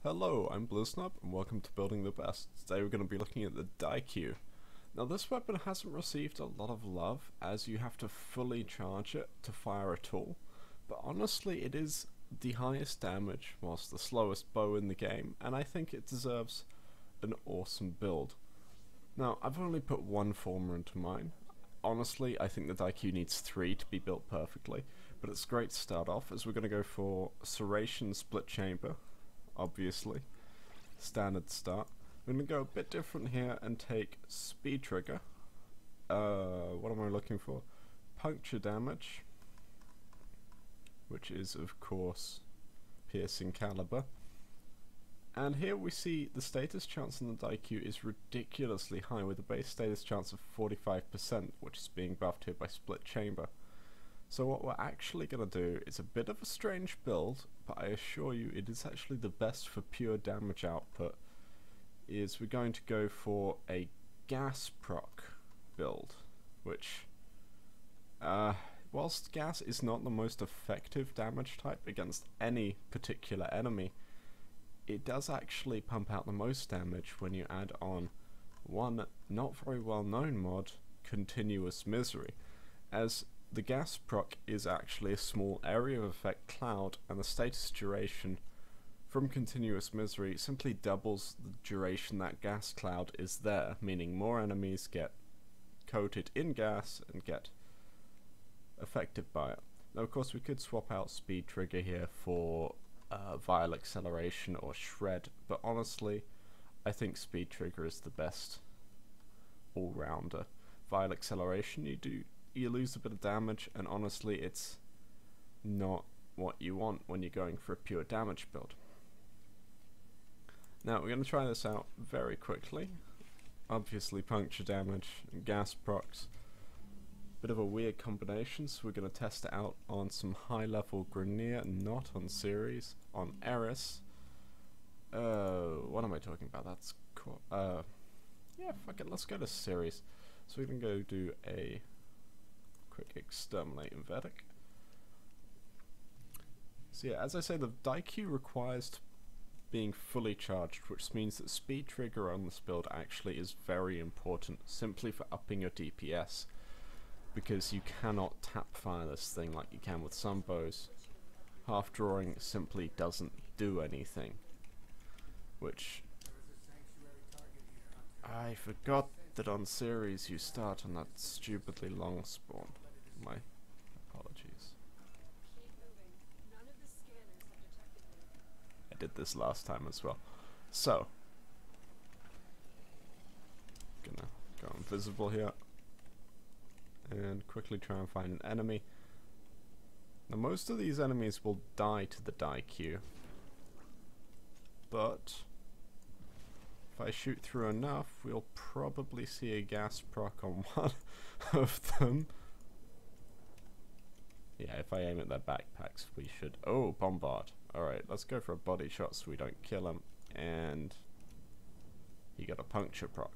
Hello, I'm Bliznub and welcome to Building the Best. Today we're going to be looking at the Daikyu. Now this weapon hasn't received a lot of love as you have to fully charge it to fire a tool, but honestly it is the highest damage whilst the slowest bow in the game, and I think it deserves an awesome build. Now I've only put one former into mine. Honestly I think the Daikyu needs 3 to be built perfectly, but it's great to start off as we're going to go for Serration Split Chamber. Obviously, standard start. I'm going to go a bit different here and take speed trigger. What am I looking for? Puncture damage, which is of course piercing caliber. And here we see the status chance on the Daikyu is ridiculously high with a base status chance of 45%, which is being buffed here by split chamber. So what we're actually going to do is a bit of a strange build, but I assure you it is actually the best for pure damage output, is we're going to go for a gas proc build, which, whilst gas is not the most effective damage type against any particular enemy, it does actually pump out the most damage when you add on one not very well known mod, Continuous Misery, as the gas proc is actually a small area of effect cloud, and the status duration from Continuous Misery simply doubles the duration that gas cloud is there, meaning more enemies get coated in gas and get affected by it. Now of course we could swap out speed trigger here for Vile Acceleration or Shred, but honestly I think speed trigger is the best all-rounder. Vile Acceleration you lose a bit of damage, and honestly it's not what you want when you're going for a pure damage build. Now we're going to try this out very quickly. Obviously puncture damage and gas procs, bit of a weird combination, so we're going to test it out on some high level Grineer, not on series, on Eris. What am I talking about? That's cool. Yeah, fuck it, let's go to series. So we can go do a quick exterminate and Vedic. So yeah, as I say, the Daikyu requires being fully charged, which means that speed trigger on this build actually is very important, simply for upping your DPS, because you cannot tap fire this thing like you can with some bows. Half drawing simply doesn't do anything, which I forgot that on series you start on that stupidly long spawn. My apologies. I did this last time as well. So, gonna go invisible here and quickly try and find an enemy. Now most of these enemies will die to the Daikyu, but if I shoot through enough, we'll probably see a gas proc on one of them. Yeah, if I aim at their backpacks, we should... Oh, bombard. Alright, let's go for a body shot so we don't kill him. And he got a puncture proc.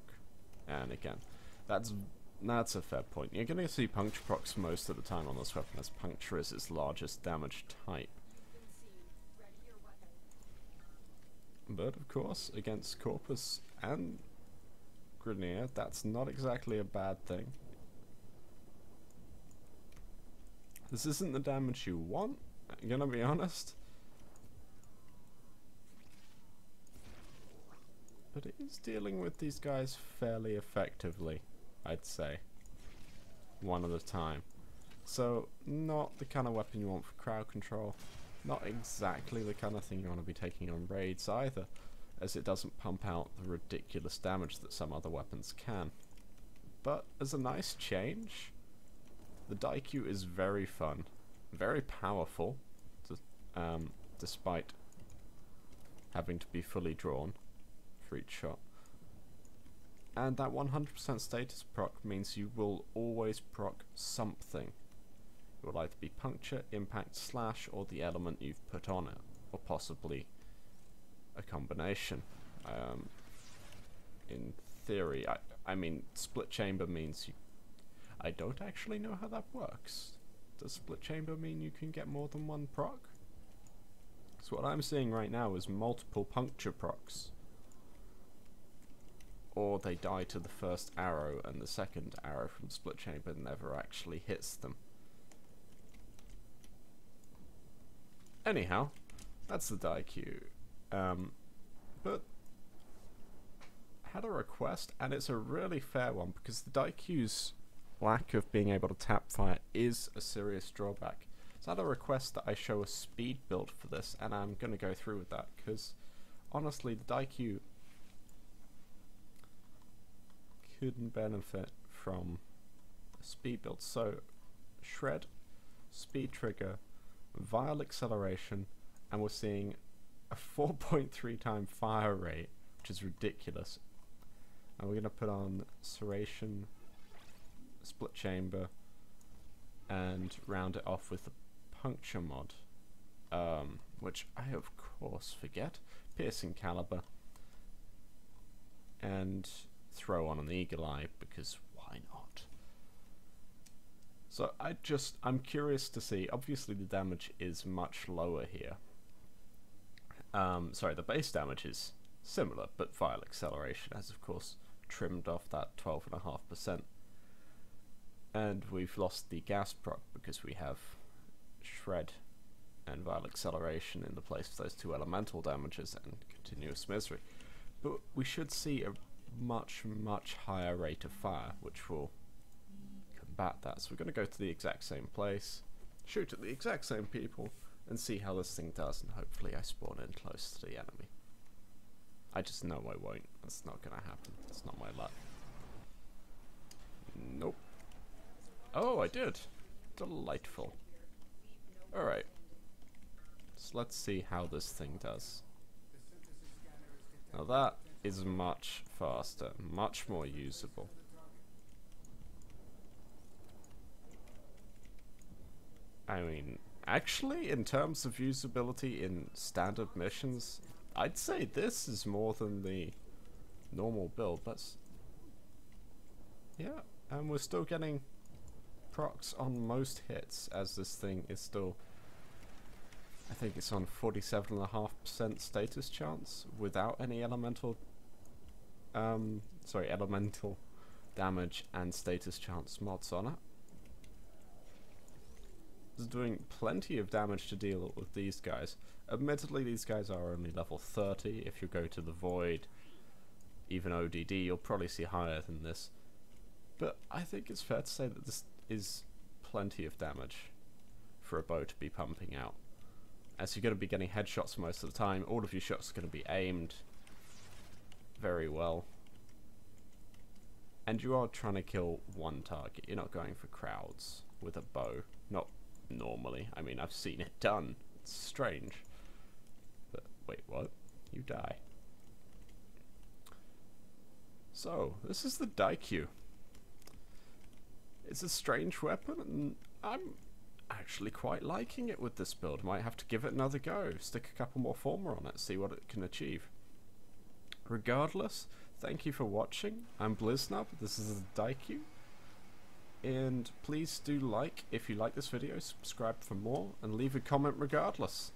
And again, that's a fair point. You're going to see puncture procs most of the time on this weapon, as puncture is its largest damage type. But of course, against Corpus and Grineer, that's not exactly a bad thing. This isn't the damage you want, I'm gonna be honest. But it is dealing with these guys fairly effectively, I'd say. One at a time. So, not the kind of weapon you want for crowd control. Not exactly the kind of thing you want to be taking on raids either, as it doesn't pump out the ridiculous damage that some other weapons can. But as a nice change, the Daikyu is very fun, very powerful, despite having to be fully drawn for each shot. And that 100% status proc means you will always proc something. It will either be puncture, impact, slash, or the element you've put on it, or possibly a combination. In theory, I mean, split chamber means you... I don't actually know how that works. Does split chamber mean you can get more than one proc? So what I'm seeing right now is multiple puncture procs. Or they die to the first arrow and the second arrow from split chamber never actually hits them. Anyhow, that's the Daikyu. But I had a request, and it's a really fair one, because the Daikyu's lack of being able to tap fire is a serious drawback. So I had a request that I show a speed build for this, and I'm going to go through with that, because honestly the Daikyu couldn't benefit from a speed build. So shred, speed trigger, vial acceleration, and we're seeing a 4.3 time fire rate, which is ridiculous. And we're going to put on serration, split chamber, and round it off with the puncture mod, which I of course forget, piercing caliber, and throw on an eagle eye, because why not? So I'm curious to see. Obviously the damage is much lower here. Sorry, the base damage is similar, but vial acceleration has of course trimmed off that 12.5%. And we've lost the gas proc because we have shred and vial acceleration in the place of those two elemental damages and continuous misery. But we should see a much higher rate of fire, which will combat that. So we're going to go to the exact same place, shoot at the exact same people, and see how this thing does, and hopefully I spawn in close to the enemy. I just know I won't. That's not going to happen. That's not my luck. Nope. Oh, I did. Delightful. Alright. So let's see how this thing does. Now that is much faster, much more usable. I mean, actually, in terms of usability in standard missions, I'd say this is more than the normal build. Yeah, and we're still getting procs on most hits, as this thing is still, I think it's on 47.5% status chance without any elemental damage and status chance mods on it. It's doing plenty of damage to deal with these guys. Admittedly, these guys are only level 30. If you go to the Void, even ODD, you'll probably see higher than this. But I think it's fair to say that this is plenty of damage for a bow to be pumping out. As you're going to be getting headshots most of the time, all of your shots are going to be aimed very well. And you are trying to kill one target. You're not going for crowds with a bow. Not normally. I mean, I've seen it done. It's strange. But wait, what? You die. So, this is the Daikyu. It's a strange weapon, and I'm actually quite liking it with this build. Might have to give it another go. Stick a couple more former on it, see what it can achieve. Regardless, thank you for watching. I'm Bliznub. This is the Daikyu. And please do like if you like this video, subscribe for more, and leave a comment regardless.